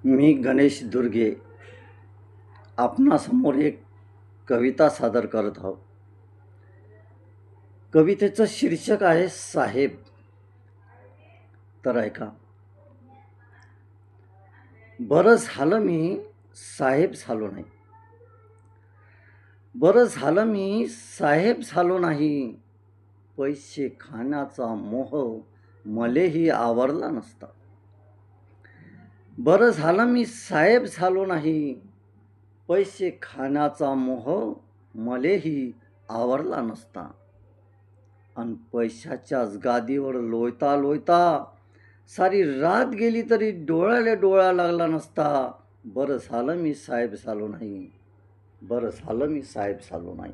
मी गणेश दुर्गे आपणासमोर एक कविता सादर करत आहोत. कवितेचं शीर्षक आहे साहेब. तर ऐका. बरं झालं मी साहेब झालो नाही. बरं झालं मी साहेब झालो नाही. पैसे खाण्याचा मोह मलेही आवरला नसता. बरं झालं मी साहेब झालो नाही. पैसे खाण्याचा मोह मलेही आवरला नसता. आणि पैशाच्याच गादीवर लोळता लोळता सारी रात गेली तरी डोळ्याला डोळा लागला नसता. बरं झालं मी साहेब झालो नाही. बरं झालं मी साहेब झालो नाही.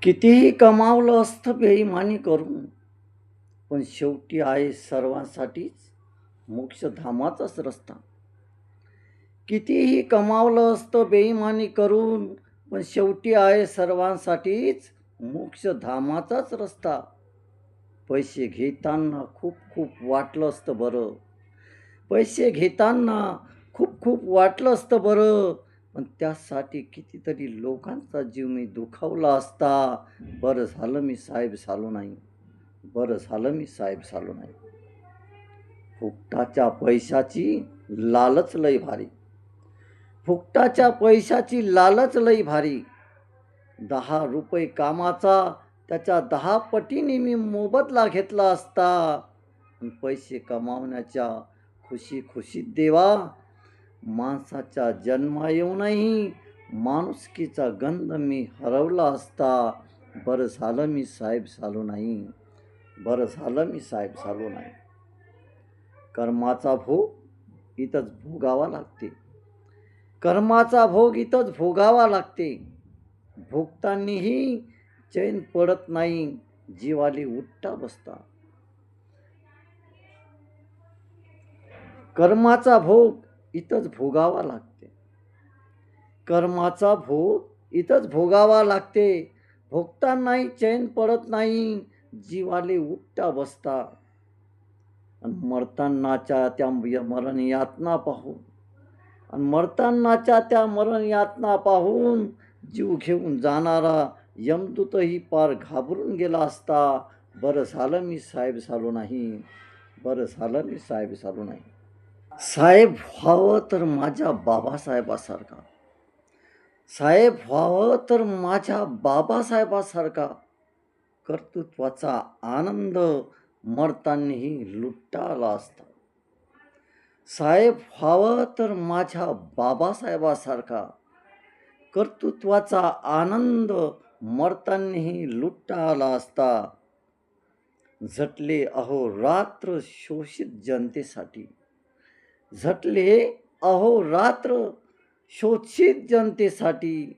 कितीही कमावलं असतं बेईमानी करून, पण शेवटी आहे सर्वांसाठीच मोक्षधामाचाच रस्ता. कितीही कमावलं असतं बेईमानी करून, पण शेवटी आहे सर्वांसाठीच मोक्षधामाचाच रस्ता. पैसे घेताना खूप खूप वाटलं असतं बरं. पैसे घेताना खूप खूप वाटलं असतं बरं, पण त्यासाठी कितीतरी लोकांचा जीव मी दुखावला असता. बरं झालं मी साहेब झालो नाही. बरं झालं मी साहेब झालो नाही. फुकटाच्या पैशाची लालच लई भारी. फुकटाच्या पैशाची लालच लई भारी. 10 रुपये कामाचा त्याच्या 10 पटीने मी मोबदला घेतला असता. पैसे कमावण्याच्या खुशी खुशीत देवा, माणसाच्या जन्मा येऊनही माणुसकीचा गंध मी हरवला असता. बरं झालं मी साहेब झालो नाही. बरं झालं मी साहेब झालो नाही. कर्माचा भोग इथंच भोगावा लागते. कर्माचा भोग इथंच भोगावा लागते. भोगतानीही चैन पडत नाही. जीवाली उठता बसता. कर्माचा भोग इथंच भोगावा लागते. कर्माचा भोग इथंच भोगावा लागते. भोगतानाही चैन पडत नाही. जीवाले उठता बसता. आणि मरतानाच्या त्या मरण यातना पाहून आणि मरतानाच्या त्या मरण यातना पाहून जीव घेऊन जाणारा यमदूतही पार घाबरून गेला असता. बरं झालं मी साहेब झालो नाही. बरं झालं मी साहेब झालो नाही. साहेब व्हावं तर माझ्या बाबासाहेबासारखा. साहेब व्हावं तर माझ्या बाबासाहेबासारखा. कर्तृत्वाचा आनंद मरतानीही लुटता आला असता. साहेब व्हावं तर माझ्या बाबासाहेबासारखा. कर्तृत्वाचा आनंद मरतानीही लुटता आला असता. झटले अहोरात्र शोषित जनतेसाठी. झटले अहोरात्र शोषित जनतेसाठी.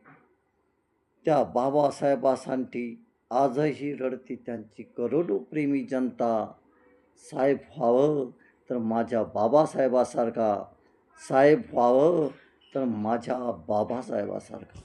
त्या बाबासाहेबांसाठी आजही रडती त्यांची करोडो प्रेमी जनता. साहेब व्हावं तर माझ्या बाबासाहेबासारखा. साहेब व्हावं तर माझ्या बाबासाहेबासारखा.